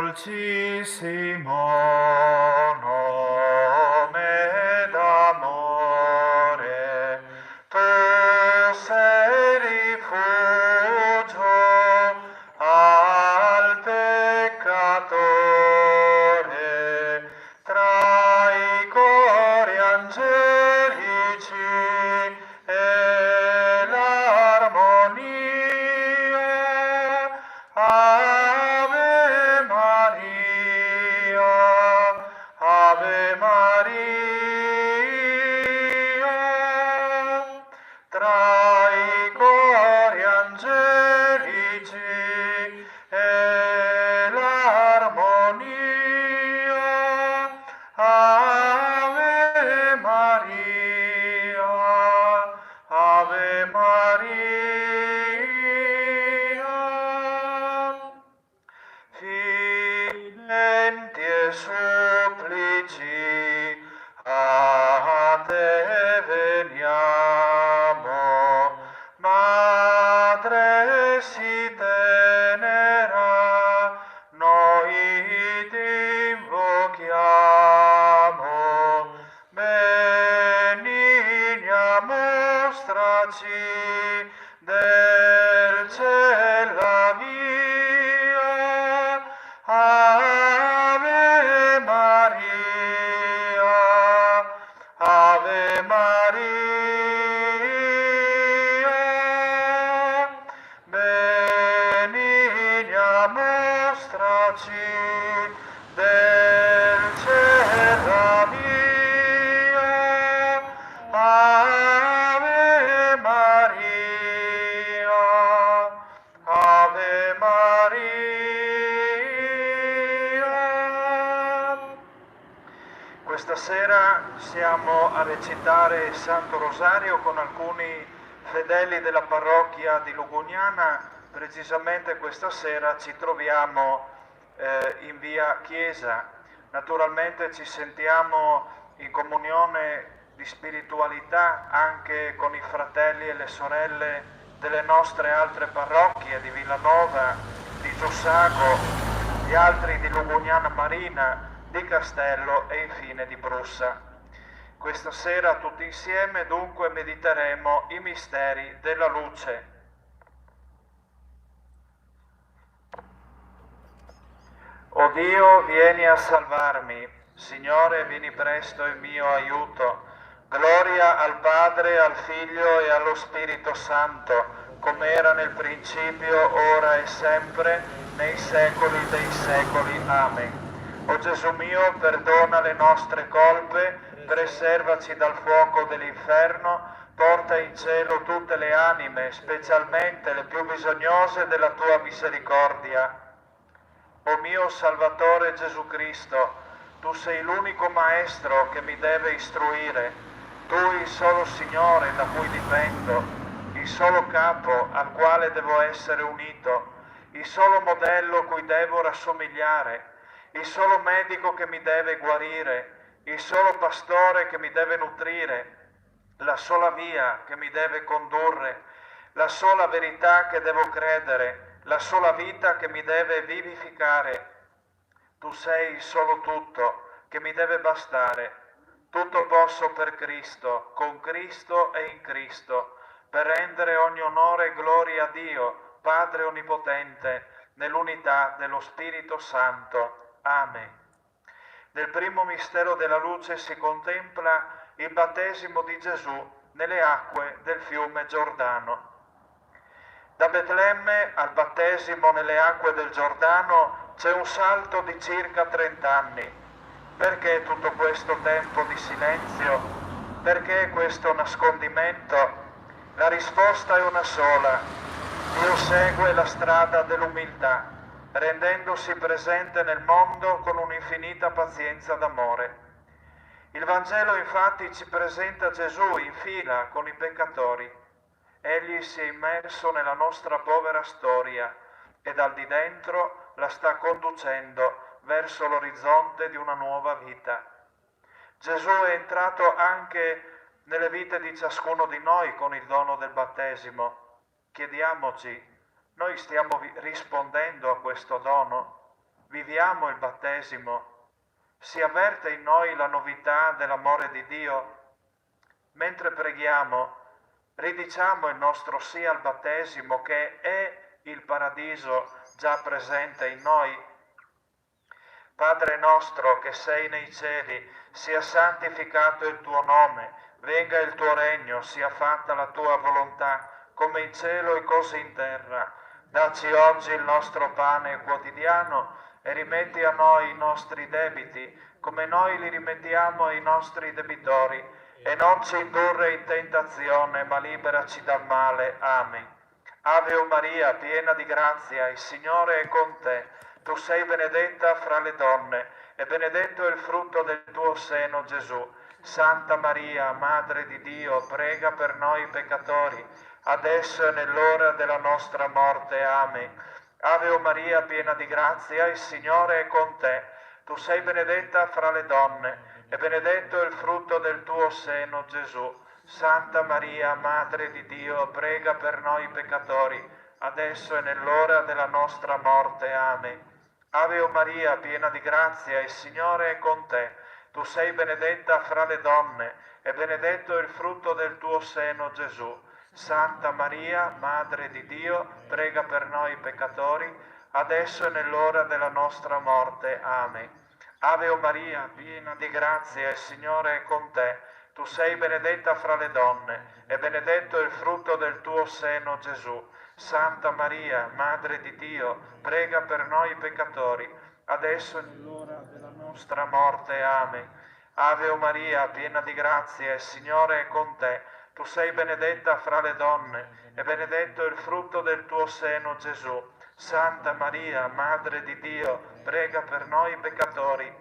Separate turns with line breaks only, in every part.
dolcissimo nome d'amore, tu sei rifugio al peccatore, tra i cori angelici e l'armonia. Ave Maria, Ave Maria, tra i cori angelici e l'armonia. Ave Maria, Ave Maria. Fidenti e supplici, a te veniamo, Madre sì tenera, noi ti invochiamo, benigna mostraci del cielo la via. Ave Maria, Ave Maria, benigna mostraci del cielo la via. Ave Maria, Ave Maria. Questa sera siamo a recitare il Santo Rosario con alcuni fedeli della parrocchia di Lugugnana. Precisamente questa sera ci troviamo in via Chiesa. Naturalmente ci sentiamo in comunione di spiritualità anche con i fratelli e le sorelle delle nostre altre parrocchie di Villanova, di Giussago, gli altri di Lugugnana Marina, di Castello e infine di Brussa. Questa sera tutti insieme dunque mediteremo i misteri della luce. O Dio, vieni a salvarmi. Signore, vieni presto in mio aiuto. Gloria al Padre, al Figlio e allo Spirito Santo, come era nel principio, ora e sempre, nei secoli dei secoli. Amen. O Gesù mio, perdona le nostre colpe, preservaci dal fuoco dell'inferno, porta in cielo tutte le anime, specialmente le più bisognose della tua misericordia. O mio Salvatore Gesù Cristo, tu sei l'unico Maestro che mi deve istruire, tu il solo Signore da cui dipendo, il solo capo al quale devo essere unito, il solo modello cui devo rassomigliare, il solo medico che mi deve guarire, il solo pastore che mi deve nutrire, la sola via che mi deve condurre, la sola verità che devo credere, la sola vita che mi deve vivificare. Tu sei il solo tutto che mi deve bastare. Tutto posso per Cristo, con Cristo e in Cristo, per rendere ogni onore e gloria a Dio, Padre Onnipotente, nell'unità dello Spirito Santo. Amen. Nel primo mistero della luce si contempla il battesimo di Gesù nelle acque del fiume Giordano. Da Betlemme al battesimo nelle acque del Giordano c'è un salto di circa 30 anni. Perché tutto questo tempo di silenzio? Perché questo nascondimento? La risposta è una sola. Dio segue la strada dell'umiltà, rendendosi presente nel mondo con un'infinita pazienza d'amore. Il Vangelo infatti ci presenta Gesù in fila con i peccatori. Egli si è immerso nella nostra povera storia e dal di dentro la sta conducendo verso l'orizzonte di una nuova vita. Gesù è entrato anche nelle vite di ciascuno di noi con il dono del battesimo. Chiediamoci, noi stiamo rispondendo a questo dono? viviamo il battesimo, si avverte in noi la novità dell'amore di Dio. Mentre preghiamo, ridiciamo il nostro sì al battesimo che è il paradiso già presente in noi. Padre nostro che sei nei cieli, sia santificato il tuo nome, venga il tuo regno, sia fatta la tua volontà, come in cielo e così in terra. Dacci oggi il nostro pane quotidiano e rimetti a noi i nostri debiti, come noi li rimettiamo ai nostri debitori, e non ci indurre in tentazione, ma liberaci dal male. Amen. Ave o Maria, piena di grazia, il Signore è con te. Tu sei benedetta fra le donne, e benedetto è il frutto del tuo seno, Gesù. Santa Maria, Madre di Dio, prega per noi peccatori, adesso e nell'ora della nostra morte. Amen. Ave o Maria, piena di grazia, il Signore è con te. Tu sei benedetta fra le donne, e benedetto è il frutto del tuo seno, Gesù. Santa Maria, Madre di Dio, prega per noi peccatori, adesso e nell'ora della nostra morte. Amen. Ave o Maria, piena di grazia, il Signore è con te. Tu sei benedetta fra le donne, e benedetto è il frutto del tuo seno, Gesù. Santa Maria, Madre di Dio, prega per noi peccatori, adesso e nell'ora della nostra morte. Amen. Ave o Maria, piena di grazia, il Signore è con te. Tu sei benedetta fra le donne, e benedetto è il frutto del tuo seno, Gesù. Santa Maria, Madre di Dio, prega per noi peccatori, adesso e nell'ora della nostra morte. Amen. Ave o Maria, piena di grazia, il Signore è con te. Tu sei benedetta fra le donne, e benedetto è il frutto del tuo seno, Gesù. Santa Maria, Madre di Dio, prega per noi peccatori,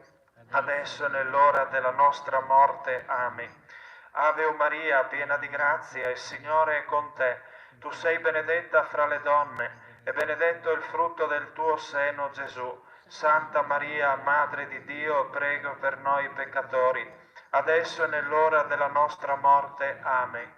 adesso e nell'ora della nostra morte. Amen. Ave o Maria, piena di grazia, il Signore è con te. Tu sei benedetta fra le donne, e benedetto è il frutto del tuo seno, Gesù. Santa Maria, Madre di Dio, prega per noi peccatori, adesso e nell'ora della nostra morte. Amen.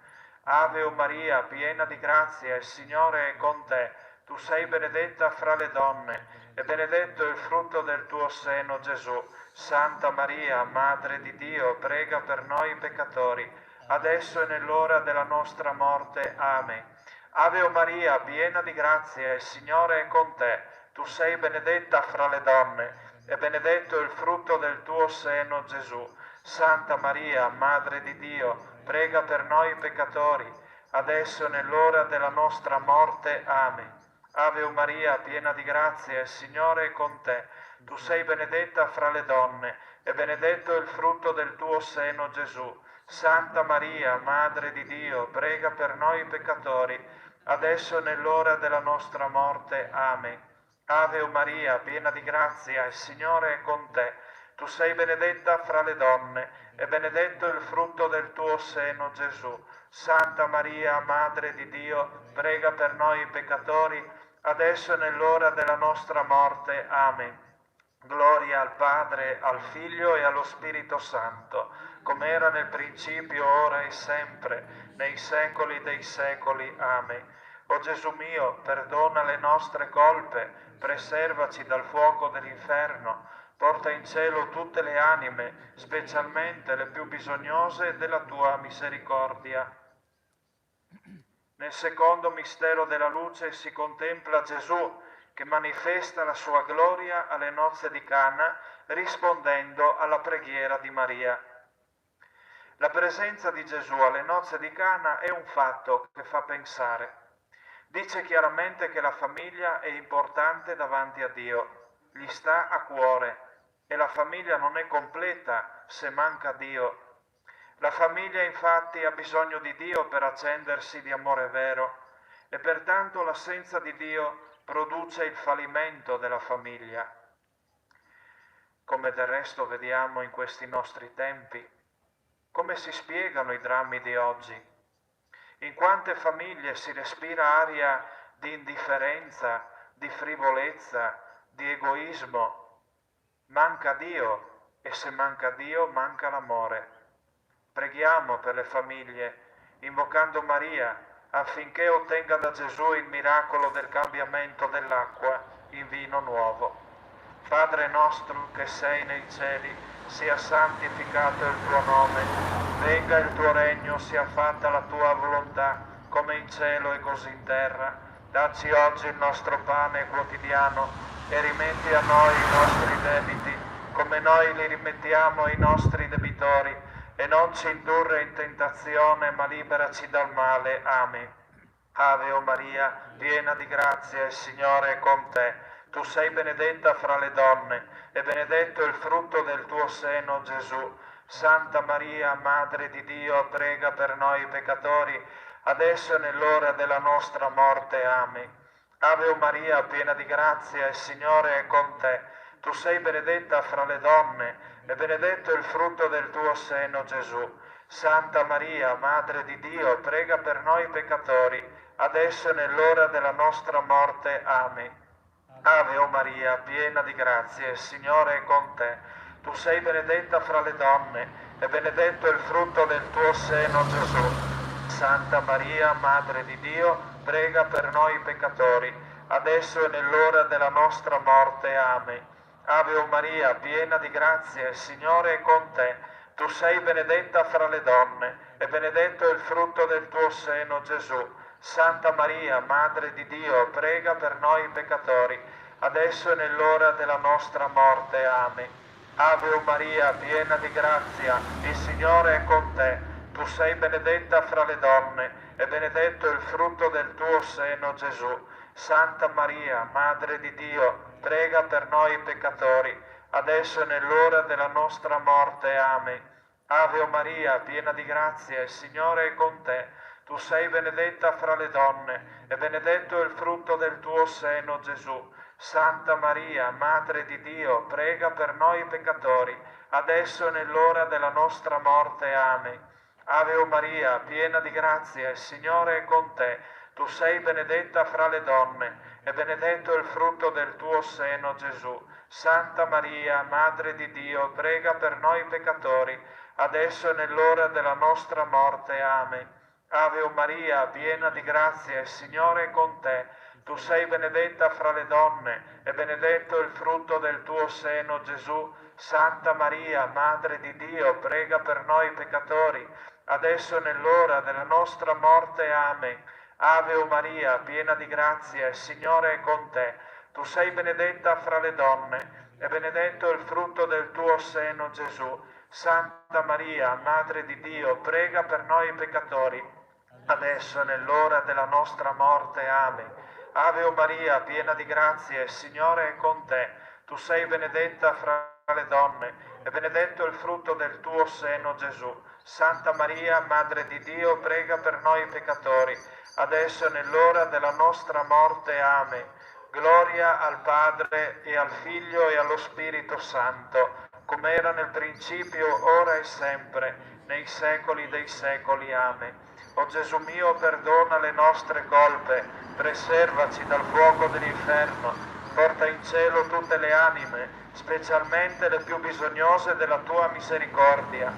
Ave o Maria, piena di grazia, il Signore è con te. Tu sei benedetta fra le donne, e benedetto è il frutto del tuo seno, Gesù. Santa Maria, Madre di Dio, prega per noi peccatori, adesso e nell'ora della nostra morte. Amen. Ave o Maria, piena di grazia, il Signore è con te. Tu sei benedetta fra le donne, e benedetto è il frutto del tuo seno, Gesù. Santa Maria, Madre di Dio, prega per noi peccatori, adesso e nell'ora della nostra morte. Amen. Ave o Maria, piena di grazia, il Signore è con te. Tu sei benedetta fra le donne, e benedetto è il frutto del tuo seno, Gesù. Santa Maria, Madre di Dio, prega per noi peccatori, adesso e nell'ora della nostra morte. Amen. Ave o Maria, piena di grazia, il Signore è con te. Tu sei benedetta fra le donne, e benedetto è il frutto del tuo seno, Gesù. Santa Maria, Madre di Dio, prega per noi peccatori, adesso e nell'ora della nostra morte. Amen. Gloria al Padre, al Figlio e allo Spirito Santo, come era nel principio, ora e sempre, nei secoli dei secoli. Amen. O Gesù mio, perdona le nostre colpe, preservaci dal fuoco dell'inferno, porta in cielo tutte le anime, specialmente le più bisognose della tua misericordia. Nel secondo mistero della luce si contempla Gesù che manifesta la sua gloria alle nozze di Cana, rispondendo alla preghiera di Maria. La presenza di Gesù alle nozze di Cana è un fatto che fa pensare. Dice chiaramente che la famiglia è importante davanti a Dio, gli sta a cuore, e la famiglia non è completa se manca Dio. La famiglia infatti ha bisogno di Dio per accendersi di amore vero, e pertanto l'assenza di Dio produce il fallimento della famiglia. Come del resto vediamo in questi nostri tempi, come si spiegano i drammi di oggi? In quante famiglie si respira aria di indifferenza, di frivolezza, di egoismo. Manca Dio, e se manca Dio manca l'amore. Preghiamo per le famiglie, invocando Maria, affinché ottenga da Gesù il miracolo del cambiamento dell'acqua in vino nuovo. Padre nostro che sei nei cieli, sia santificato il tuo nome, venga il tuo regno, sia fatta la tua volontà, come in cielo e così in terra. Dacci oggi il nostro pane quotidiano e rimetti a noi i nostri debiti, come noi li rimettiamo ai nostri debitori, e non ci indurre in tentazione, ma liberaci dal male. Amen. Ave o Maria, piena di grazia, il Signore è con te. Tu sei benedetta fra le donne, e benedetto il frutto del tuo seno, Gesù. Santa Maria, Madre di Dio, prega per noi peccatori, adesso e nell'ora della nostra morte. Amen. Ave o Maria, piena di grazia, il Signore è con te. Tu sei benedetta fra le donne, e benedetto il frutto del tuo seno, Gesù. Santa Maria, Madre di Dio, prega per noi peccatori, adesso e nell'ora della nostra morte. Amen. Ave o Maria, piena di grazia, il Signore è con te. Tu sei benedetta fra le donne, e benedetto il frutto del tuo seno, Gesù. Santa Maria, Madre di Dio, prega per noi peccatori, adesso e nell'ora della nostra morte. Amen. Ave o Maria, piena di grazia, il Signore è con te. Tu sei benedetta fra le donne, e benedetto il frutto del tuo seno, Gesù. Santa Maria, Madre di Dio, prega per noi peccatori, adesso e nell'ora della nostra morte. Amen. Ave o Maria, piena di grazia, il Signore è con te. Tu sei benedetta fra le donne, e benedetto il frutto del tuo seno, Gesù. Santa Maria, Madre di Dio, prega per noi peccatori, adesso e nell'ora della nostra morte. Amen. Ave o Maria, piena di grazia, il Signore è con te. Tu sei benedetta fra le donne, e benedetto il frutto del tuo seno, Gesù. Santa Maria, Madre di Dio, prega per noi peccatori, adesso e nell'ora della nostra morte. Amen. Ave o Maria, piena di grazia, il Signore è con te. Tu sei benedetta fra le donne, e benedetto il frutto del tuo seno, Gesù. Santa Maria, Madre di Dio, prega per noi peccatori, adesso e nell'ora della nostra morte. Amen. Ave o Maria, piena di grazia, il Signore è con te. Tu sei benedetta fra le donne, e benedetto il frutto del tuo seno, Gesù. Santa Maria, Madre di Dio, prega per noi peccatori, adesso e nell'ora della nostra morte. Amen. Ave o Maria, piena di grazia, il Signore è con te. Tu sei benedetta fra le donne, e benedetto il frutto del tuo seno, Gesù. Santa Maria, Madre di Dio, prega per noi peccatori, adesso e nell'ora della nostra morte. Amen. Ave o Maria, piena di grazia, il Signore è con te. Tu sei benedetta fra le donne, e benedetto il frutto del tuo seno, Gesù. Santa Maria, Madre di Dio, prega per noi peccatori, adesso e nell'ora della nostra morte. Amen. Gloria al Padre, e al Figlio, e allo Spirito Santo, come era nel principio, ora e sempre, nei secoli dei secoli. Amen. O Gesù mio, perdona le nostre colpe, preservaci dal fuoco dell'inferno, porta in cielo tutte le anime, specialmente le più bisognose della tua misericordia.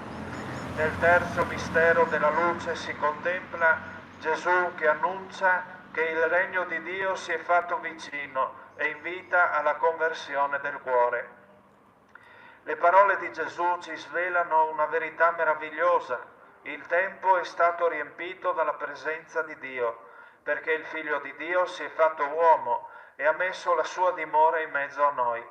Nel terzo mistero della luce si contempla Gesù che annuncia che il regno di Dio si è fatto vicino e invita alla conversione del cuore. Le parole di Gesù ci svelano una verità meravigliosa. Il tempo è stato riempito dalla presenza di Dio, perché il Figlio di Dio si è fatto uomo e ha messo la sua dimora in mezzo a noi.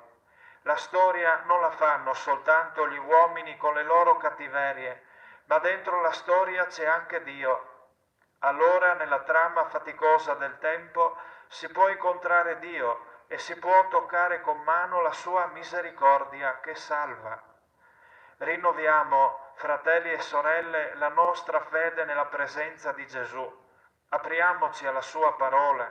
La storia non la fanno soltanto gli uomini con le loro cattiverie, ma dentro la storia c'è anche Dio. Allora, nella trama faticosa del tempo, si può incontrare Dio e si può toccare con mano la sua misericordia che salva. Rinnoviamo, fratelli e sorelle, la nostra fede nella presenza di Gesù. Apriamoci alla sua parola,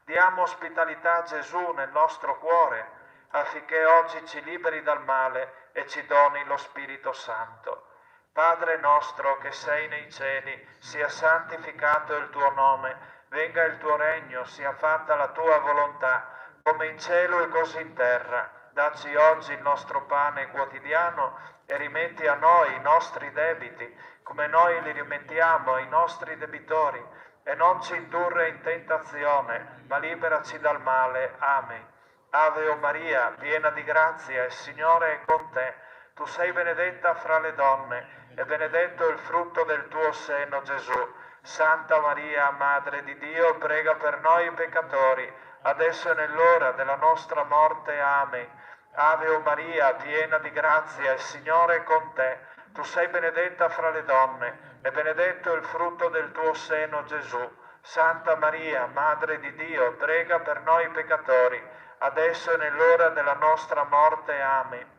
diamo ospitalità a Gesù nel nostro cuore, affinché oggi ci liberi dal male e ci doni lo Spirito Santo. Padre nostro che sei nei cieli, sia santificato il tuo nome, venga il tuo regno, sia fatta la tua volontà, come in cielo e così in terra. Dacci oggi il nostro pane quotidiano e rimetti a noi i nostri debiti, come noi li rimettiamo ai nostri debitori, e non ci indurre in tentazione, ma liberaci dal male. Amen. Ave o Maria, piena di grazia, il Signore è con te. Tu sei benedetta fra le donne, e benedetto il frutto del tuo seno, Gesù. Santa Maria, Madre di Dio, prega per noi peccatori, adesso e nell'ora della nostra morte. Amen. Ave o Maria, piena di grazia, il Signore è con te. Tu sei benedetta fra le donne, e benedetto il frutto del tuo seno, Gesù. Santa Maria, Madre di Dio, prega per noi peccatori, adesso e nell'ora della nostra morte. Amen.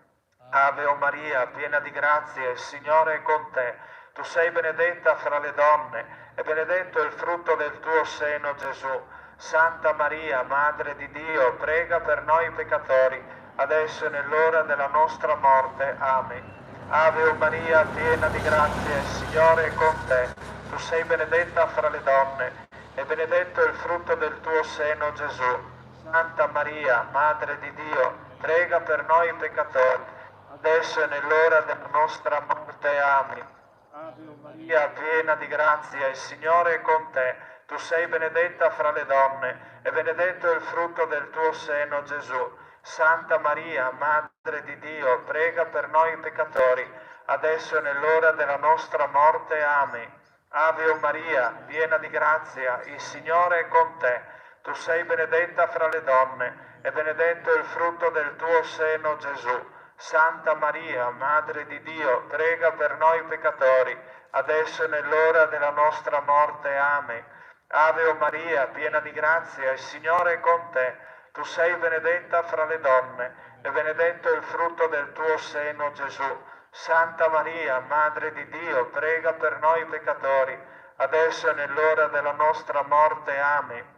Ave o Maria, piena di grazia, il Signore è con te. Tu sei benedetta fra le donne, e benedetto il frutto del tuo seno, Gesù. Santa Maria, Madre di Dio, prega per noi peccatori, adesso e nell'ora della nostra morte. Amen. Ave o Maria, piena di grazia, il Signore è con te. Tu sei benedetta fra le donne, e benedetto il frutto del tuo seno, Gesù. Santa Maria, Madre di Dio, prega per noi peccatori, adesso e nell'ora della nostra morte. Amen. Ave Maria, piena di grazia, il Signore è con te. Tu sei benedetta fra le donne, e benedetto il frutto del tuo seno, Gesù. Santa Maria, Madre di Dio, prega per noi peccatori, adesso e nell'ora della nostra morte. Amen. Ave Maria, piena di grazia, il Signore è con te. Tu sei benedetta fra le donne, e benedetto il frutto del tuo seno, Gesù. Santa Maria, Madre di Dio, prega per noi peccatori, adesso e nell'ora della nostra morte. Amen. Ave Maria, piena di grazia, il Signore è con te. Tu sei benedetta fra le donne, e benedetto il frutto del tuo seno, Gesù. Santa Maria, Madre di Dio, prega per noi peccatori, adesso e nell'ora della nostra morte. Amen.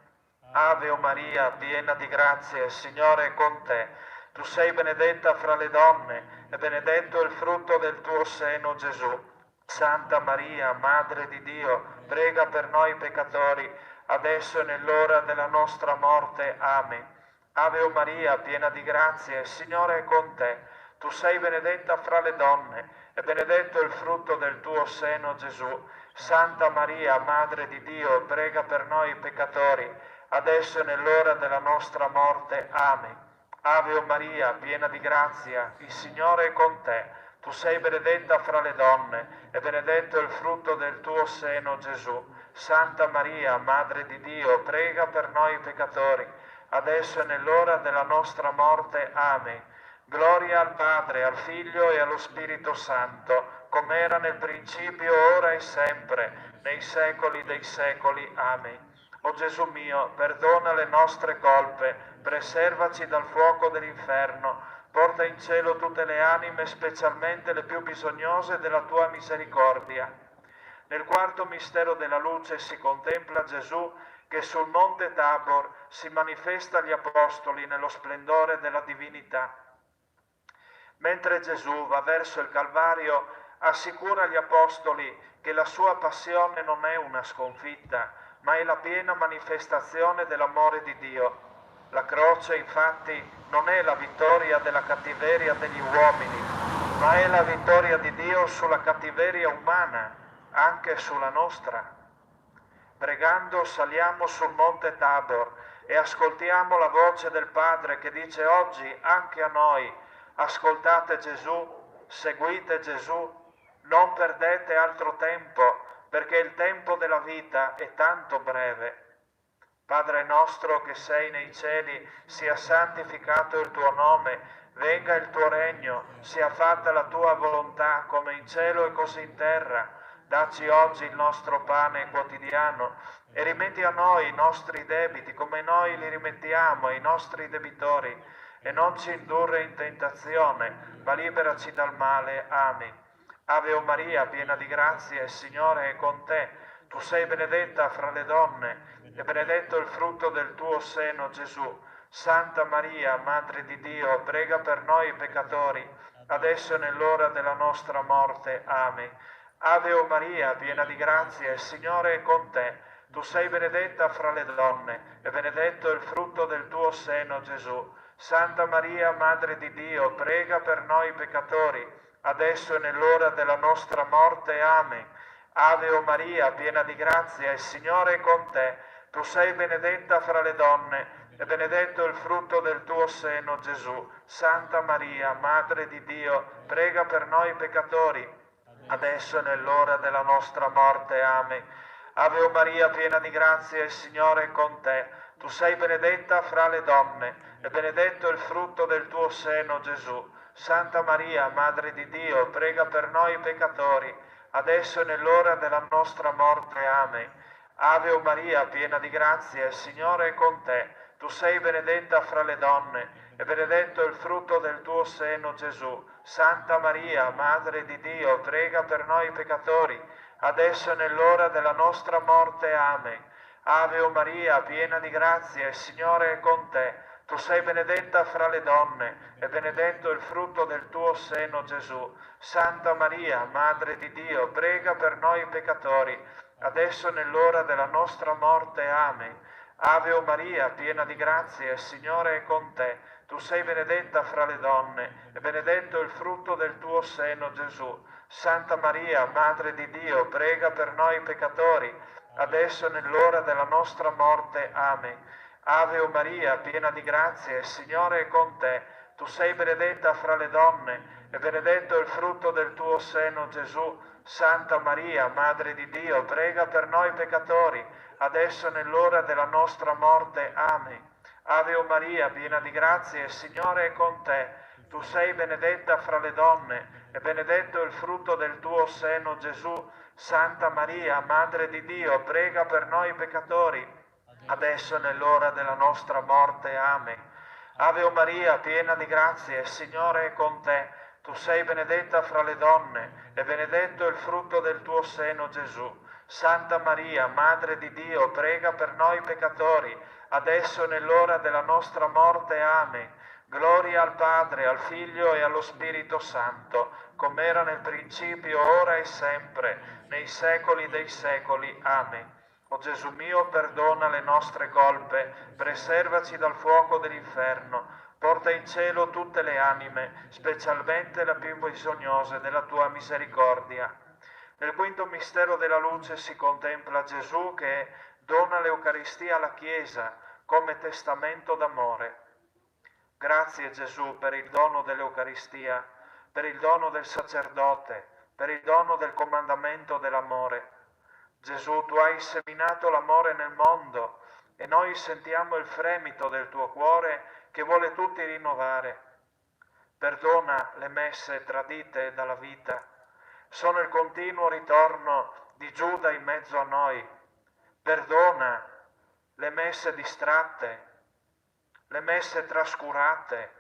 Ave Maria, piena di grazia, il Signore è con te. Tu sei benedetta fra le donne, e benedetto il frutto del tuo seno, Gesù. Santa Maria, Madre di Dio, prega per noi peccatori, adesso e nell'ora della nostra morte. Amen. Ave Maria, piena di grazia, il Signore è con te. Tu sei benedetta fra le donne, e benedetto il frutto del tuo seno, Gesù. Santa Maria, Madre di Dio, prega per noi peccatori, adesso e nell'ora della nostra morte. Amen. Ave Maria, piena di grazia, il Signore è con te. Tu sei benedetta fra le donne, e benedetto il frutto del tuo seno, Gesù. Santa Maria, Madre di Dio, prega per noi peccatori, adesso e nell'ora della nostra morte. Amen. Gloria al Padre, al Figlio e allo Spirito Santo, come era nel principio, ora e sempre, nei secoli dei secoli. Amen. O Gesù mio, perdona le nostre colpe, preservaci dal fuoco dell'inferno, porta in cielo tutte le anime, specialmente le più bisognose della tua misericordia. Nel quarto mistero della luce si contempla Gesù che sul monte Tabor si manifesta agli apostoli nello splendore della divinità. Mentre Gesù va verso il Calvario, assicura agli apostoli che la sua passione non è una sconfitta, ma è la piena manifestazione dell'amore di Dio. La croce, infatti, non è la vittoria della cattiveria degli uomini, ma è la vittoria di Dio sulla cattiveria umana, anche sulla nostra. Pregando saliamo sul monte Tabor e ascoltiamo la voce del Padre che dice oggi anche a noi: ascoltate Gesù, seguite Gesù, non perdete altro tempo, perché il tempo della vita è tanto breve. Padre nostro che sei nei cieli, sia santificato il tuo nome, venga il tuo regno, sia fatta la tua volontà come in cielo e così in terra. Dacci oggi il nostro pane quotidiano e rimetti a noi i nostri debiti come noi li rimettiamo ai nostri debitori, e non ci indurre in tentazione, ma liberaci dal male. Amen. Ave Maria, piena di grazia, il Signore è con te. Tu sei benedetta fra le donne, e benedetto il frutto del tuo seno, Gesù. Santa Maria, Madre di Dio, prega per noi peccatori, adesso e nell'ora della nostra morte. Amen. Ave Maria, piena di grazia, il Signore è con te. Tu sei benedetta fra le donne, e benedetto il frutto del tuo seno, Gesù. Santa Maria, Madre di Dio, prega per noi peccatori, adesso e nell'ora della nostra morte. Amen. Ave Maria, piena di grazia, il Signore è con te. Tu sei benedetta fra le donne, e benedetto il frutto del tuo seno, Gesù. Santa Maria, Madre di Dio, prega per noi peccatori, adesso è nell'ora della nostra morte. Amen. Ave Maria, piena di grazia, il Signore è con te. Tu sei benedetta fra le donne, e benedetto il frutto del tuo seno, Gesù. Santa Maria, Madre di Dio, prega per noi peccatori, adesso è nell'ora della nostra morte. Amen. Ave Maria, piena di grazia, il Signore è con te. Tu sei benedetta fra le donne, e benedetto il frutto del tuo seno, Gesù. Santa Maria, Madre di Dio, prega per noi peccatori, adesso è nell'ora della nostra morte. Amen. Ave Maria, piena di grazia, il Signore è con te. Tu sei benedetta fra le donne, e benedetto il frutto del tuo seno, Gesù. Santa Maria, Madre di Dio, prega per noi peccatori, adesso è nell'ora della nostra morte. Amen. Ave Maria, piena di grazia, il Signore è con te. Tu sei benedetta fra le donne, e benedetto il frutto del tuo seno, Gesù. Santa Maria, Madre di Dio, prega per noi peccatori, adesso è nell'ora della nostra morte. Amen. Ave Maria, piena di grazia, il Signore è con te. Tu sei benedetta fra le donne, e benedetto il frutto del tuo seno, Gesù. Santa Maria, Madre di Dio, prega per noi peccatori, adesso è nell'ora della nostra morte. Amen. Ave Maria, piena di grazia, il Signore è con te. Tu sei benedetta fra le donne, e benedetto il frutto del tuo seno, Gesù. Santa Maria, Madre di Dio, prega per noi peccatori, adesso è nell'ora della nostra morte. Amen. Ave Maria, piena di grazia, il Signore è con te. Tu sei benedetta fra le donne, e benedetto il frutto del tuo seno, Gesù. Santa Maria, Madre di Dio, prega per noi peccatori, adesso è nell'ora della nostra morte. Amen. Gloria al Padre, al Figlio e allo Spirito Santo, come era nel principio, ora e sempre, nei secoli dei secoli. Amen. O Gesù mio, perdona le nostre colpe, preservaci dal fuoco dell'inferno, porta in cielo tutte le anime, specialmente le più bisognose della tua misericordia. Nel quinto mistero della luce si contempla Gesù che dona l'Eucaristia alla Chiesa come testamento d'amore. Grazie Gesù per il dono dell'Eucaristia, per il dono del sacerdote, per il dono del comandamento dell'amore. Gesù, tu hai seminato l'amore nel mondo e noi sentiamo il fremito del tuo cuore che vuole tutti rinnovare. Perdona le messe tradite dalla vita. Sono il continuo ritorno di Giuda in mezzo a noi. Perdona le messe distratte, le messe trascurate,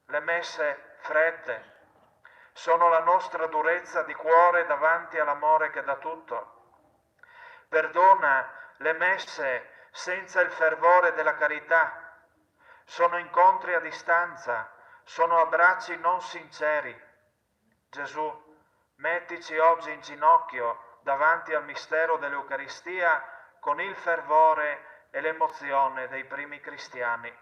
le messe fredde. Sono la nostra durezza di cuore davanti all'amore che dà tutto. Perdona le messe senza il fervore della carità. Sono incontri a distanza, sono abbracci non sinceri. Gesù, mettici oggi in ginocchio davanti al mistero dell'Eucaristia con il fervore e l'emozione dei primi cristiani.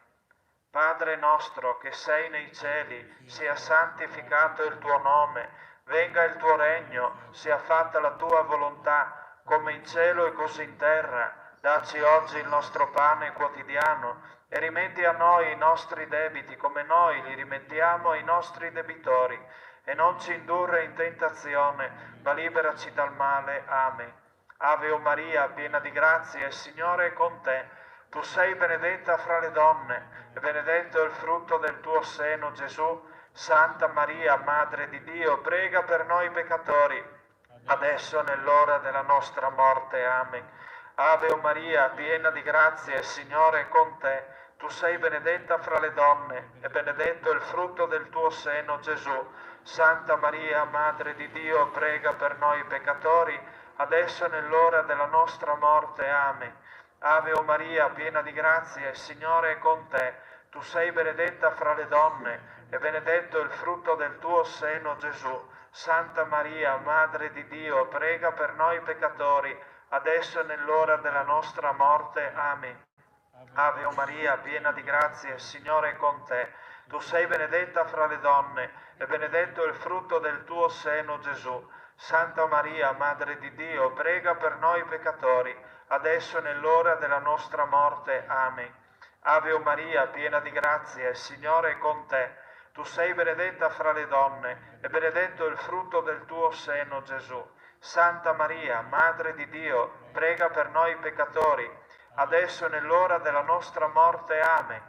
Padre nostro che sei nei cieli, sia santificato il tuo nome, venga il tuo regno, sia fatta la tua volontà, come in cielo e così in terra. Dacci oggi il nostro pane quotidiano e rimetti a noi i nostri debiti come noi li rimettiamo ai nostri debitori, e non ci indurre in tentazione, ma liberaci dal male. Amen. Ave Maria, piena di grazia, il Signore è con te. Tu sei benedetta fra le donne, e benedetto è il frutto del tuo seno, Gesù. Santa Maria, Madre di Dio, prega per noi peccatori, adesso è nell'ora della nostra morte. Amen. Ave Maria, piena di grazia, il Signore è con te. Tu sei benedetta fra le donne, e benedetto è il frutto del tuo seno, Gesù. Santa Maria, Madre di Dio, prega per noi peccatori, adesso è nell'ora della nostra morte. Amen. Ave Maria, piena di grazia, il Signore è con te. Tu sei benedetta fra le donne, e benedetto è il frutto del tuo seno, Gesù. Santa Maria, Madre di Dio, prega per noi peccatori, adesso è nell'ora della nostra morte. Amen. Ave Maria, piena di grazia, il Signore è con te. Tu sei benedetta fra le donne, e benedetto è il frutto del tuo seno, Gesù. Santa Maria, Madre di Dio, prega per noi peccatori, adesso è nell'ora della nostra morte. Amen. Ave o Maria, piena di grazia, il Signore è con te. Tu sei benedetta fra le donne, e benedetto il frutto del tuo seno, Gesù. Santa Maria, Madre di Dio, prega per noi peccatori, adesso e nell'ora della nostra morte. Amen.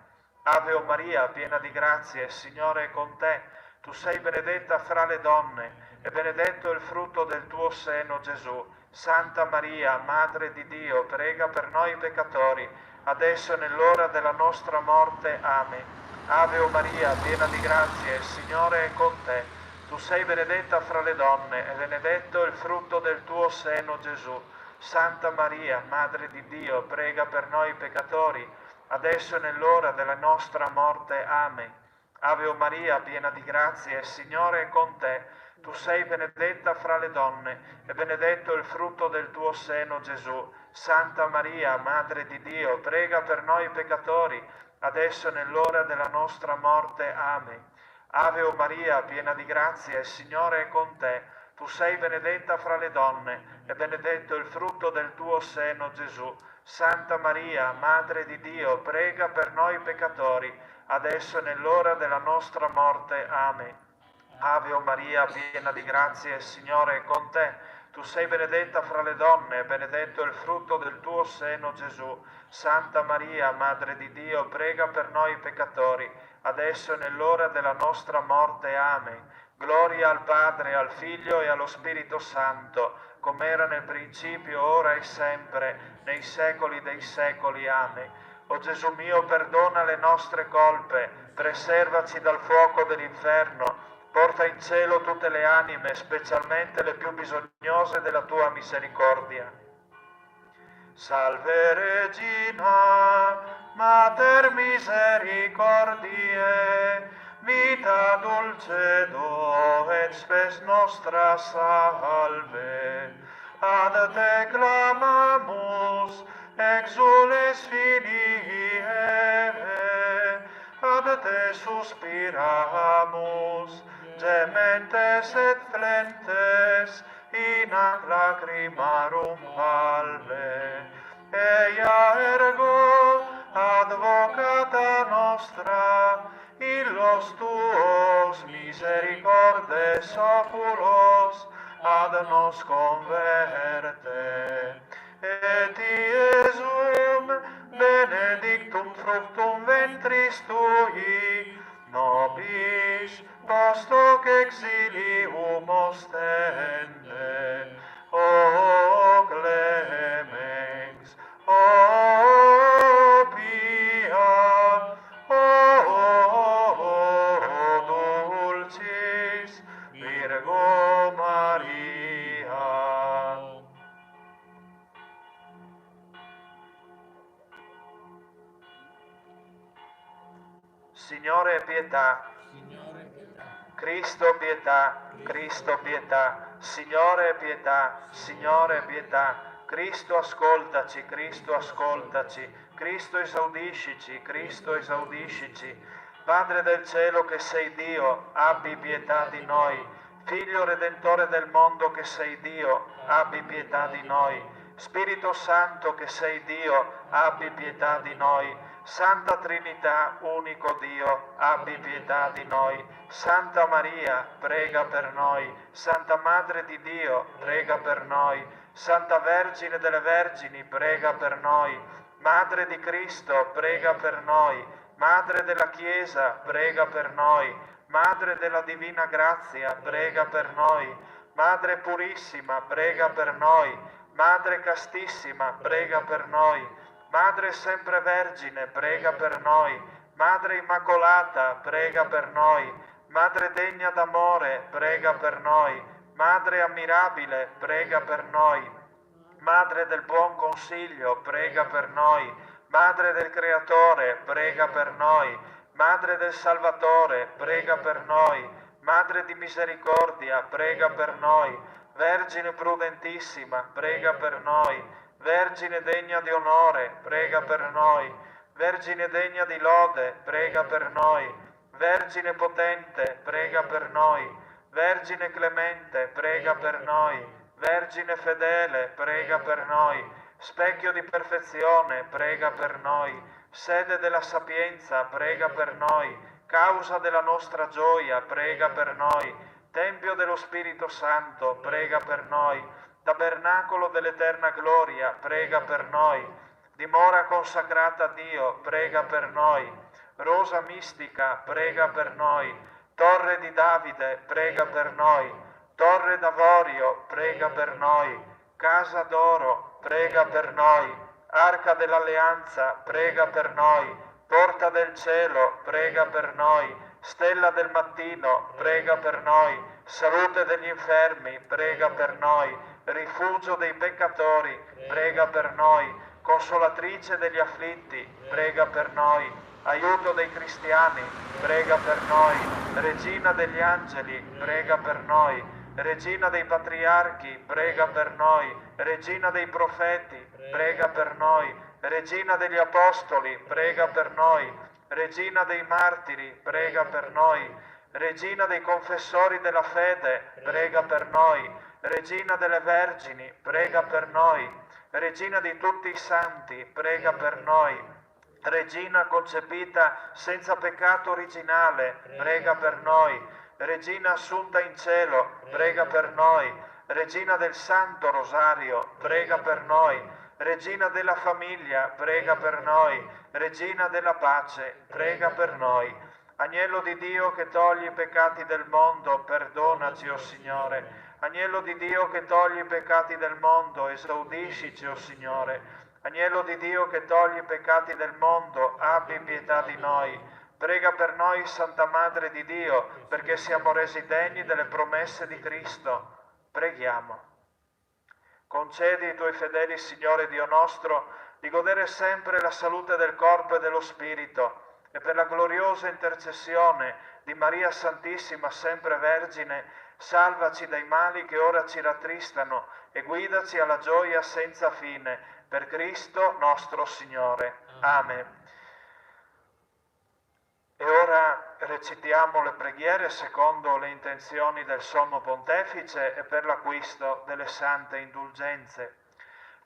Ave o Maria, piena di grazia, il Signore è con te. Tu sei benedetta fra le donne, e benedetto il frutto del tuo seno, Gesù. Santa Maria, Madre di Dio, prega per noi peccatori, adesso e nell'ora della nostra morte. Amen. Ave o Maria, piena di grazia, il Signore è con te. Tu sei benedetta fra le donne, e benedetto il frutto del tuo seno, Gesù. Santa Maria, Madre di Dio, prega per noi peccatori, adesso e nell'ora della nostra morte. Amen. Ave o Maria, piena di grazia, il Signore è con te. Tu sei benedetta fra le donne, e benedetto il frutto del tuo seno, Gesù. Santa Maria, Madre di Dio, prega per noi peccatori, adesso e nell'ora della nostra morte. Amen. Ave o Maria, piena di grazia, il Signore è con te. Tu sei benedetta fra le donne, e benedetto il frutto del tuo seno, Gesù. Santa Maria, Madre di Dio, prega per noi peccatori, adesso e nell'ora della nostra morte. Amen. Ave o Maria, piena di grazia, il Signore è con te. Tu sei benedetta fra le donne, e benedetto il frutto del tuo seno, Gesù. Santa Maria, Madre di Dio, prega per noi peccatori, adesso e nell'ora della nostra morte. Amen. Gloria al Padre, al Figlio e allo Spirito Santo, come era nel principio, ora e sempre, nei secoli dei secoli. Amen. O Gesù mio, perdona le nostre colpe, preservaci dal fuoco dell'inferno, porta in cielo tutte le anime, specialmente le più bisognose della tua misericordia. Salve Regina, Mater misericordiae, vita dulcedo et spes nostra salve. Ad te clamamus, exules Filii Eve, ad te suspiramus, gementes et flentes, in ac lacrimarum valle. Eia ergo advocata nostra, illos tuos misericordes oculos ad nos converte. Et Iesum benedictum fructum ventris tui, nobis post hoc exilium ostende. O clemens, o pia, o dulcis Virgo Maria. Signore pietà, Cristo pietà, Cristo pietà, Signore pietà, Signore pietà, Cristo ascoltaci, Cristo ascoltaci, Cristo esaudiscici, Cristo esaudiscici. Padre del cielo che sei Dio, abbi pietà di noi. Figlio Redentore del mondo che sei Dio, abbi pietà di noi. Spirito Santo che sei Dio, abbi pietà di noi. Santa Trinità, unico Dio, abbi pietà di noi. Santa Maria, prega per noi. Santa Madre di Dio, prega per noi. Santa Vergine delle Vergini, prega per noi. Madre di Cristo, prega per noi. Madre della Chiesa, prega per noi. Madre della Divina Grazia, prega per noi. Madre Purissima, prega per noi. Madre Castissima, prega per noi. Madre sempre Vergine, prega per noi. Madre Immacolata, prega per noi. Madre degna d'amore, prega per noi. Madre ammirabile, prega per noi. Madre del buon consiglio, prega per noi. Madre del Creatore, prega per noi. Madre del Salvatore, prega per noi. Madre di misericordia, prega per noi. Vergine prudentissima, prega per noi. Vergine degna di onore, prega per noi. Vergine degna di lode, prega per noi. Vergine potente, prega per noi. Vergine clemente, prega per noi. Vergine fedele, prega per noi. Specchio di perfezione, prega per noi. Sede della sapienza, prega per noi. Causa della nostra gioia, prega per noi. Tempio dello Spirito Santo, prega per noi. Tabernacolo dell'eterna gloria, prega per noi. Dimora consacrata a Dio, prega per noi. Rosa mistica, prega per noi. Torre di Davide, prega per noi. Torre d'Avorio, prega per noi. Casa d'oro, prega per noi. Arca dell'Alleanza, prega per noi. Porta del cielo, prega per noi. Stella del mattino, prega per noi. Salute degli infermi, prega per noi. Rifugio dei peccatori, prega per noi. Consolatrice degli afflitti, prega per noi. Aiuto dei cristiani, prega per noi. Regina degli angeli, prega per noi. Regina dei patriarchi, prega per noi. Regina dei profeti, prega per noi. Regina degli apostoli, prega per noi. Regina dei martiri, prega per noi. Regina dei confessori della fede, prega per noi. Regina delle vergini, prega per noi. Regina di tutti i santi, prega per noi. Regina concepita senza peccato originale, prega per noi. Regina assunta in cielo, prega per noi. Regina del Santo Rosario, prega per noi. Regina della famiglia, prega per noi. Regina della pace, prega per noi. Agnello di Dio che toglie i peccati del mondo, perdonaci, o Signore. Agnello di Dio che toglie i peccati del mondo, esaudiscici, o Signore. Agnello di Dio che toglie i peccati del mondo, abbi pietà di noi. Prega per noi, Santa Madre di Dio, perché siamo resi degni delle promesse di Cristo. Preghiamo. Concedi ai tuoi fedeli, Signore Dio nostro, di godere sempre la salute del corpo e dello spirito, e per la gloriosa intercessione di Maria Santissima, sempre Vergine, salvaci dai mali che ora ci rattristano e guidaci alla gioia senza fine, per Cristo nostro Signore. Amen. E ora recitiamo le preghiere secondo le intenzioni del Sommo Pontefice e per l'acquisto delle sante indulgenze.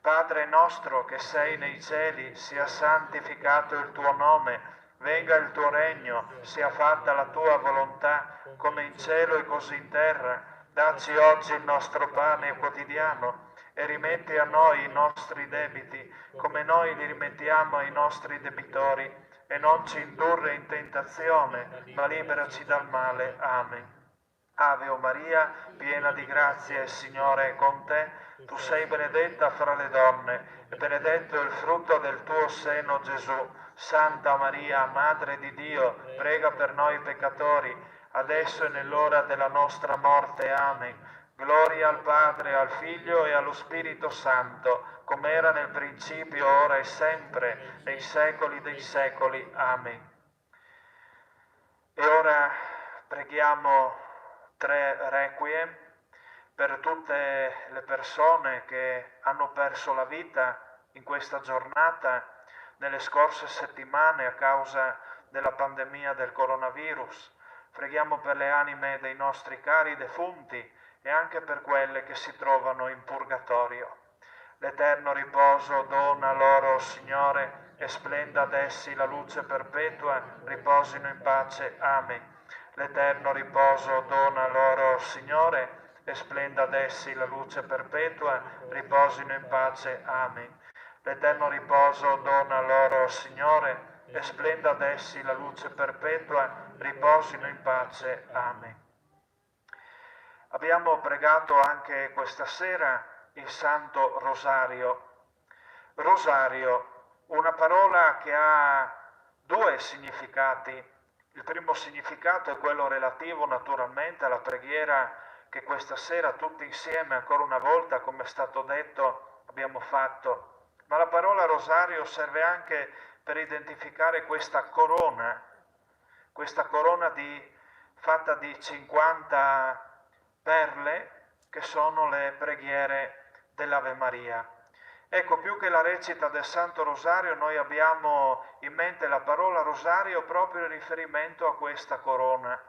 Padre nostro che sei nei cieli, sia santificato il tuo nome, venga il tuo regno, sia fatta la tua volontà, come in cielo e così in terra. Dacci oggi il nostro pane quotidiano e rimetti a noi i nostri debiti, come noi li rimettiamo ai nostri debitori, e non ci indurre in tentazione, ma liberaci dal male. Amen. Ave o Maria, piena di grazia, il Signore è con te. Tu sei benedetta fra le donne, e benedetto il frutto del tuo seno, Gesù. Santa Maria, Madre di Dio, prega per noi peccatori, adesso e nell'ora della nostra morte. Amen. Gloria al Padre, al Figlio e allo Spirito Santo, come era nel principio, ora e sempre, nei secoli dei secoli. Amen. E ora preghiamo 3 requiem per tutte le persone che hanno perso la vita in questa giornata, nelle scorse settimane a causa della pandemia del coronavirus. Preghiamo per le anime dei nostri cari defunti e anche per quelle che si trovano in purgatorio. L'eterno riposo dona loro, Signore, e splenda ad essi la luce perpetua, riposino in pace. Amen. L'eterno riposo dona loro, Signore, e splenda ad essi la luce perpetua, riposino in pace. Amen. L'eterno riposo dona loro, Signore, e splenda ad essi la luce perpetua, riposino in pace. Amen. Abbiamo pregato anche questa sera il Santo Rosario. Rosario, una parola che ha 2 significati. Il primo significato è quello relativo naturalmente alla preghiera che questa sera tutti insieme, ancora una volta, come è stato detto, abbiamo fatto. Ma la parola rosario serve anche per identificare questa corona fatta di 50 perle che sono le preghiere dell'Ave Maria. Ecco, più che la recita del Santo Rosario, noi abbiamo in mente la parola rosario proprio in riferimento a questa corona.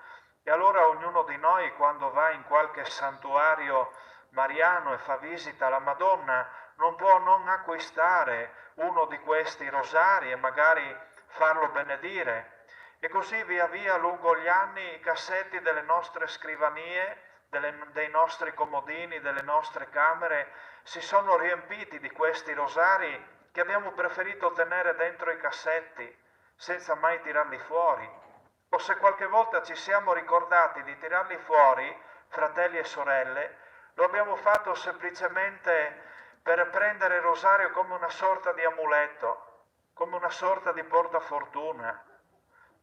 E allora ognuno di noi, quando va in qualche santuario mariano e fa visita alla Madonna, non può non acquistare uno di questi rosari e magari farlo benedire. E così via via lungo gli anni i cassetti delle nostre scrivanie, dei nostri comodini, delle nostre camere si sono riempiti di questi rosari che abbiamo preferito tenere dentro i cassetti senza mai tirarli fuori. O se qualche volta ci siamo ricordati di tirarli fuori, fratelli e sorelle, lo abbiamo fatto semplicemente per prendere il rosario come una sorta di amuleto, come una sorta di portafortuna.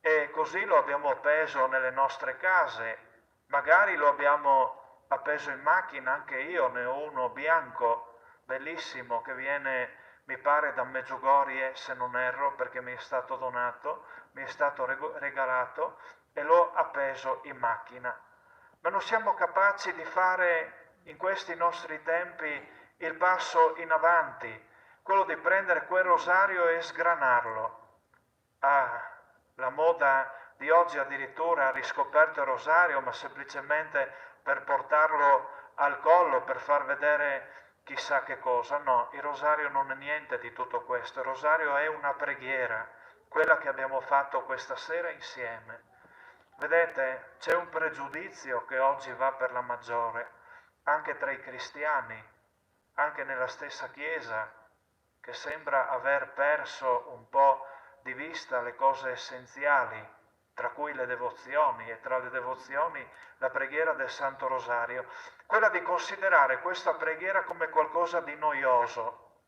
E così lo abbiamo appeso nelle nostre case, magari lo abbiamo appeso in macchina, anche io ne ho uno bianco, bellissimo, che viene, mi pare, da Medjugorje, se non erro, perché mi è stato donato, mi è stato regalato e l'ho appeso in macchina. Ma non siamo capaci di fare in questi nostri tempi il passo in avanti, quello di prendere quel rosario e sgranarlo. Ah, la moda di oggi addirittura ha riscoperto il rosario, ma semplicemente per portarlo al collo, per far vedere chissà che cosa. No, il rosario non è niente di tutto questo. Il rosario è una preghiera, quella che abbiamo fatto questa sera insieme. Vedete, c'è un pregiudizio che oggi va per la maggiore, anche tra i cristiani, anche nella stessa Chiesa, che sembra aver perso un po' di vista le cose essenziali, tra cui le devozioni, e tra le devozioni la preghiera del Santo Rosario, quella di considerare questa preghiera come qualcosa di noioso,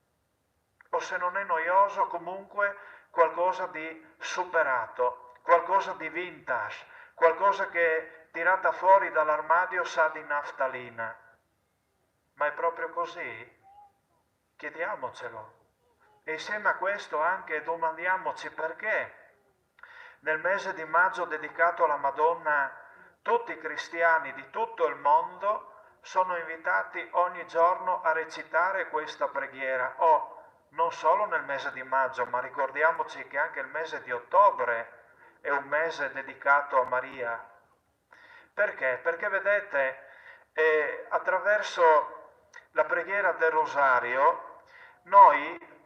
o se non è noioso comunque qualcosa di superato, qualcosa di vintage, qualcosa che tirata fuori dall'armadio sa di naftalina. Ma è proprio così? Chiediamocelo. E insieme a questo anche domandiamoci perché nel mese di maggio dedicato alla Madonna tutti i cristiani di tutto il mondo sono invitati ogni giorno a recitare questa preghiera. Non solo nel mese di maggio, ma ricordiamoci che anche il mese di ottobre è un mese dedicato a Maria. Perché? Perché vedete, attraverso la preghiera del Rosario noi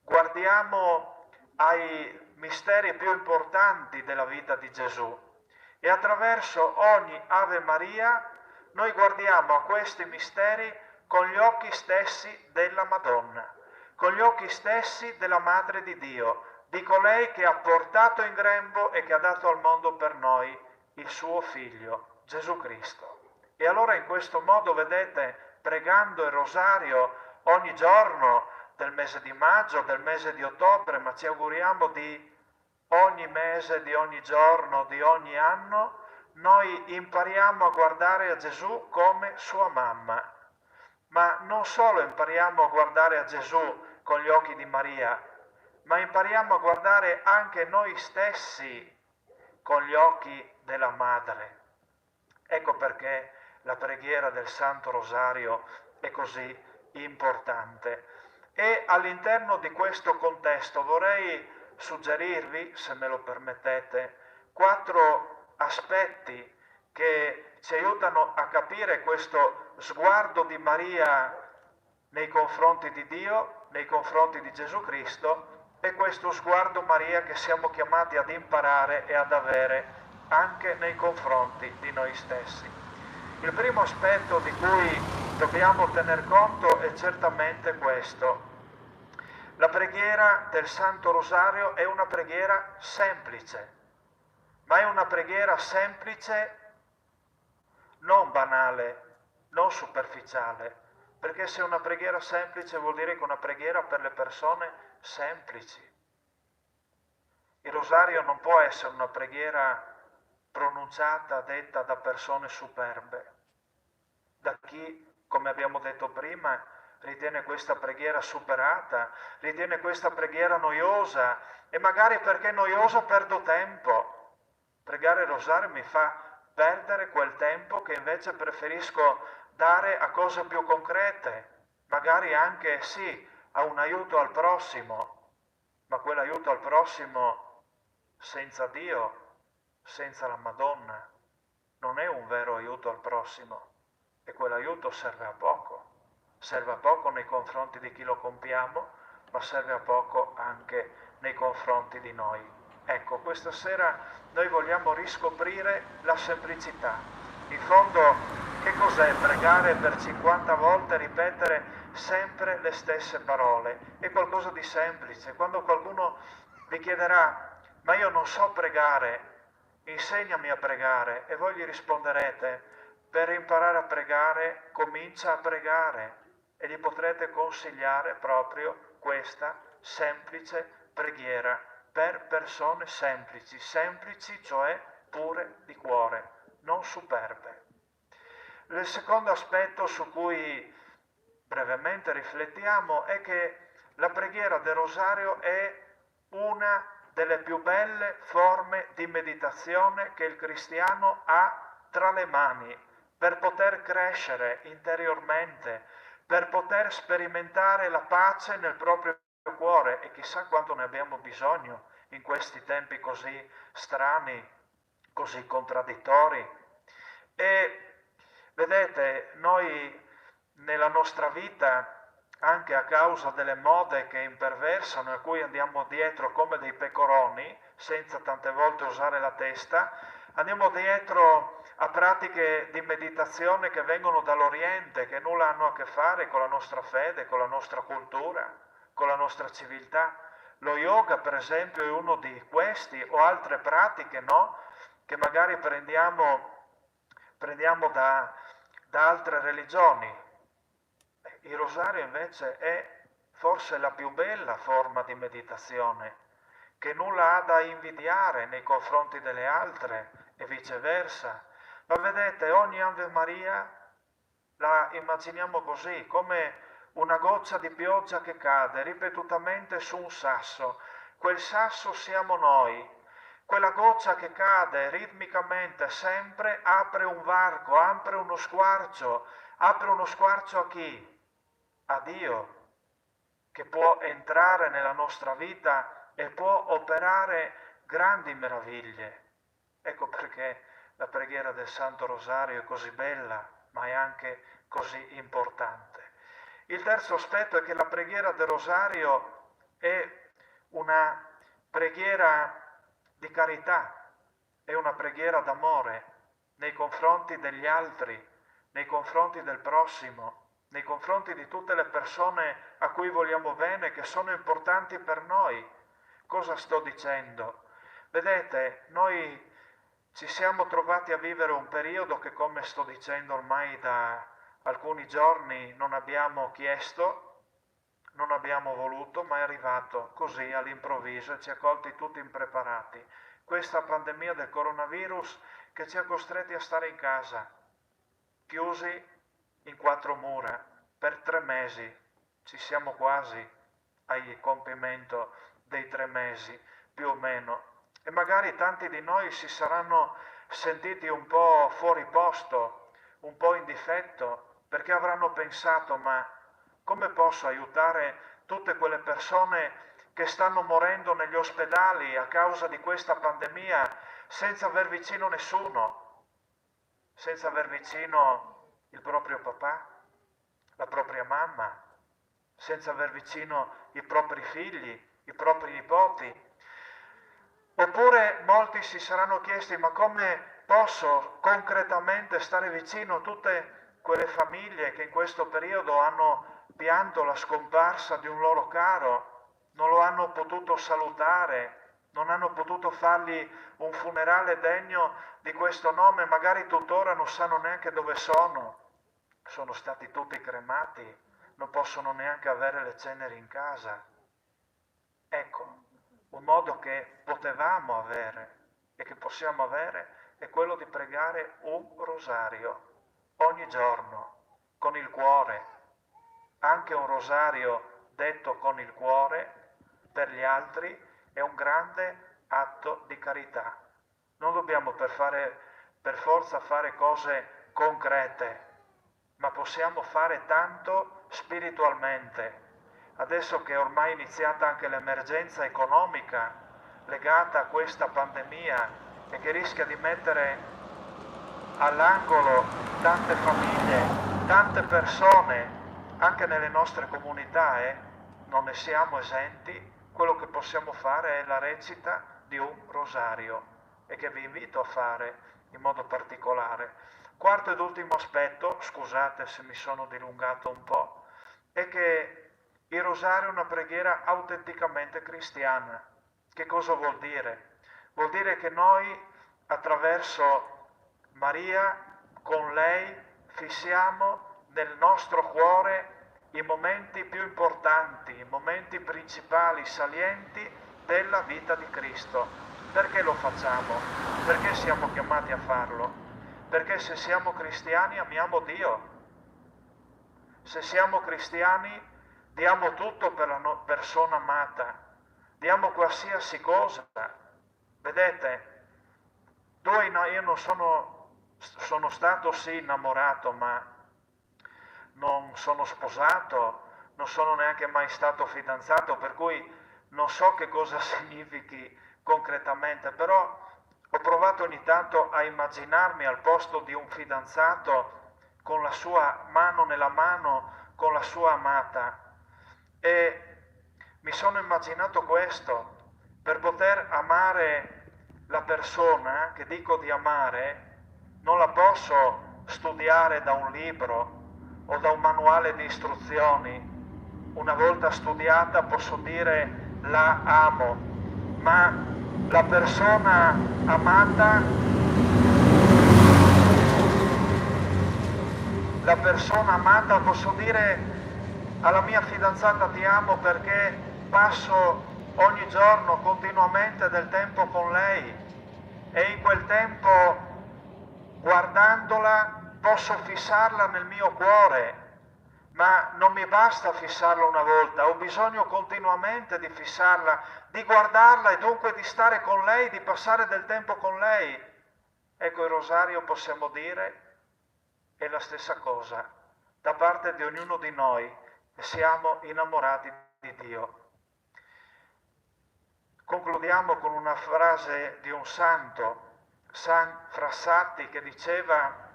guardiamo ai misteri più importanti della vita di Gesù e attraverso ogni Ave Maria noi guardiamo a questi misteri con gli occhi stessi della Madonna, con gli occhi stessi della Madre di Dio, di colei che ha portato in grembo e che ha dato al mondo per noi il suo Figlio, Gesù Cristo. E allora in questo modo, vedete, pregando il rosario ogni giorno del mese di maggio, del mese di ottobre, ma ci auguriamo di ogni mese, di ogni giorno, di ogni anno, noi impariamo a guardare a Gesù come sua mamma. Ma non solo impariamo a guardare a Gesù con gli occhi di Maria, ma impariamo a guardare anche noi stessi con gli occhi della Madre. Ecco perché la preghiera del Santo Rosario è così importante. E all'interno di questo contesto vorrei suggerirvi, se me lo permettete, 4 aspetti che ci aiutano a capire questo sguardo di Maria nei confronti di Dio, nei confronti di Gesù Cristo, e questo sguardo Maria che siamo chiamati ad imparare e ad avere anche nei confronti di noi stessi. Il primo aspetto di cui dobbiamo tener conto è certamente questo. La preghiera del Santo Rosario è una preghiera semplice, ma è una preghiera semplice, non banale, non superficiale, perché se è una preghiera semplice vuol dire che è una preghiera per le persone semplici. Il rosario non può essere una preghiera pronunciata, detta da persone superbe, da chi, come abbiamo detto prima, ritiene questa preghiera superata, ritiene questa preghiera noiosa e magari perché noiosa perdo tempo. Pregare il rosario mi fa perdere quel tempo che invece preferisco dare a cose più concrete, magari anche sì, a un aiuto al prossimo, ma quell'aiuto al prossimo senza Dio, senza la Madonna, non è un vero aiuto al prossimo e quell'aiuto serve a poco nei confronti di chi lo compiamo, ma serve a poco anche nei confronti di noi. Ecco, questa sera noi vogliamo riscoprire la semplicità. In fondo, che cos'è pregare per 50 volte, ripetere sempre le stesse parole? È qualcosa di semplice. Quando qualcuno vi chiederà, ma io non so pregare, insegnami a pregare, e voi gli risponderete, per imparare a pregare comincia a pregare, e gli potrete consigliare proprio questa semplice preghiera per persone semplici cioè pure di cuore, non superbe. Il secondo aspetto su cui brevemente riflettiamo è che la preghiera del rosario è una delle più belle forme di meditazione che il cristiano ha tra le mani per poter crescere interiormente, per poter sperimentare la pace nel proprio cuore, e chissà quanto ne abbiamo bisogno in questi tempi così strani, così contraddittori. E vedete, noi nella nostra vita, anche a causa delle mode che imperversano, a cui andiamo dietro come dei pecoroni, senza tante volte usare la testa, andiamo dietro a pratiche di meditazione che vengono dall'Oriente, che nulla hanno a che fare con la nostra fede, con la nostra cultura, con la nostra civiltà. Lo yoga, per esempio, è uno di questi, o altre pratiche, no? Che magari prendiamo da altre religioni. Il rosario invece è forse la più bella forma di meditazione, che nulla ha da invidiare nei confronti delle altre e viceversa. Ma vedete, ogni Ave Maria la immaginiamo così, come una goccia di pioggia che cade ripetutamente su un sasso. Quel sasso siamo noi. Quella goccia che cade ritmicamente sempre apre un varco, apre uno squarcio a chi? A Dio, che può entrare nella nostra vita e può operare grandi meraviglie. Ecco perché la preghiera del Santo Rosario è così bella, ma è anche così importante. Il terzo aspetto è che la preghiera del Rosario è una preghiera di carità, è una preghiera d'amore nei confronti degli altri, nei confronti del prossimo, nei confronti di tutte le persone a cui vogliamo bene, che sono importanti per noi. Cosa sto dicendo? Vedete, noi ci siamo trovati a vivere un periodo che, come sto dicendo ormai da alcuni giorni, non abbiamo chiesto, non abbiamo voluto, ma è arrivato così all'improvviso e ci ha colti tutti impreparati. Questa pandemia del coronavirus che ci ha costretti a stare in casa, chiusi in 4 mura per 3 mesi. Ci siamo quasi al compimento dei 3 mesi, più o meno. E magari tanti di noi si saranno sentiti un po' fuori posto, un po' in difetto, perché avranno pensato, ma come posso aiutare tutte quelle persone che stanno morendo negli ospedali a causa di questa pandemia senza aver vicino nessuno, senza aver vicino il proprio papà, la propria mamma, senza aver vicino i propri figli, i propri nipoti. Oppure molti si saranno chiesti, ma come posso concretamente stare vicino a tutte quelle famiglie che in questo periodo hanno pianto la scomparsa di un loro caro, non lo hanno potuto salutare, non hanno potuto fargli un funerale degno di questo nome, magari tuttora non sanno neanche dove sono stati tutti cremati, non possono neanche avere le ceneri in casa. Ecco, un modo che potevamo avere e che possiamo avere è quello di pregare un rosario ogni giorno, con il cuore, anche un rosario detto con il cuore per gli altri è un grande atto di carità. Non dobbiamo per forza fare cose concrete, ma possiamo fare tanto spiritualmente. Adesso che ormai è iniziata anche l'emergenza economica legata a questa pandemia e che rischia di mettere all'angolo tante famiglie, tante persone, anche nelle nostre comunità, non ne siamo esenti, quello che possiamo fare è la recita di un rosario e che vi invito a fare in modo particolare. Quarto ed ultimo aspetto, scusate se mi sono dilungato un po', è che il rosario è una preghiera autenticamente cristiana. Che cosa vuol dire? Vuol dire che noi attraverso Maria, con lei, fissiamo nel nostro cuore i momenti più importanti, i momenti principali, salienti della vita di Cristo. Perché lo facciamo? Perché siamo chiamati a farlo? Perché se siamo cristiani amiamo Dio. Se siamo cristiani diamo tutto per la persona amata, diamo qualsiasi cosa. Vedete, io non sono stato sì innamorato, ma non sono sposato, non sono neanche mai stato fidanzato, per cui non so che cosa significhi concretamente, però ho provato ogni tanto a immaginarmi al posto di un fidanzato con la sua mano nella mano, con la sua amata, e mi sono immaginato questo, per poter amare la persona che dico di amare, non la posso studiare da un libro o da un manuale di istruzioni. Una volta studiata posso dire la amo, ma la persona amata, posso dire alla mia fidanzata ti amo perché passo ogni giorno continuamente del tempo con lei e in quel tempo, guardandola, posso fissarla nel mio cuore. Ma non mi basta fissarla una volta, ho bisogno continuamente di fissarla, di guardarla e dunque di stare con lei, di passare del tempo con lei. Ecco, il rosario possiamo dire è la stessa cosa, da parte di ognuno di noi, che siamo innamorati di Dio. Concludiamo con una frase di un santo, San Frassati, che diceva: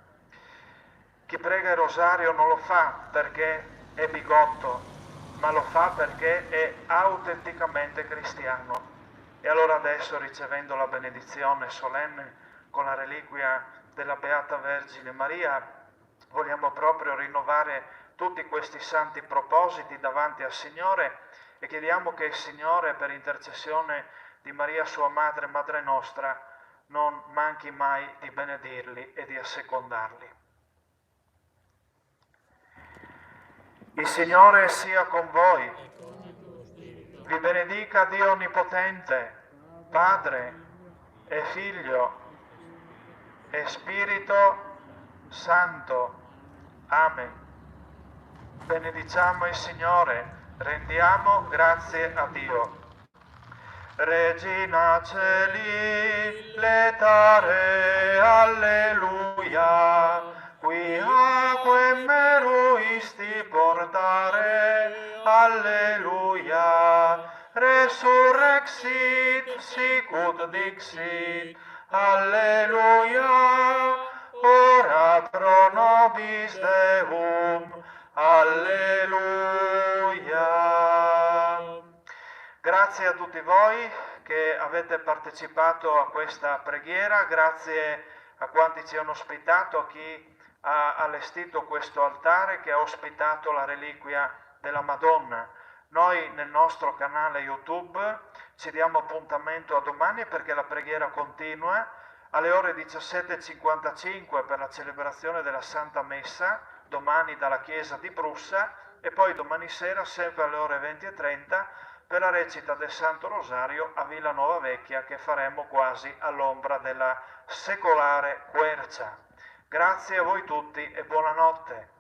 chi prega il rosario non lo fa perché è bigotto, ma lo fa perché è autenticamente cristiano. E allora adesso, ricevendo la benedizione solenne con la reliquia della Beata Vergine Maria, vogliamo proprio rinnovare tutti questi santi propositi davanti al Signore e chiediamo che il Signore, per intercessione di Maria sua Madre, Madre nostra, non manchi mai di benedirli e di assecondarli. Il Signore sia con voi. Vi benedica Dio Onnipotente, Padre e Figlio e Spirito Santo. Amen. Benediciamo il Signore, rendiamo grazie a Dio. Regina Celi, letare, alleluia, qui aquem meruisti portare, alleluia, resurrexit, sicut dixit, alleluia, ora pro nobis Deum, alleluia. Grazie a tutti voi che avete partecipato a questa preghiera, grazie a quanti ci hanno ospitato, a chi ha allestito questo altare, che ha ospitato la reliquia della Madonna. Noi nel nostro canale YouTube ci diamo appuntamento a domani perché la preghiera continua alle ore 17:55 per la celebrazione della Santa Messa, domani dalla chiesa di Brussa, e poi domani sera sempre alle ore 20:30 per la recita del Santo Rosario a Villanova Vecchia, che faremo quasi all'ombra della secolare quercia. Grazie a voi tutti e buonanotte.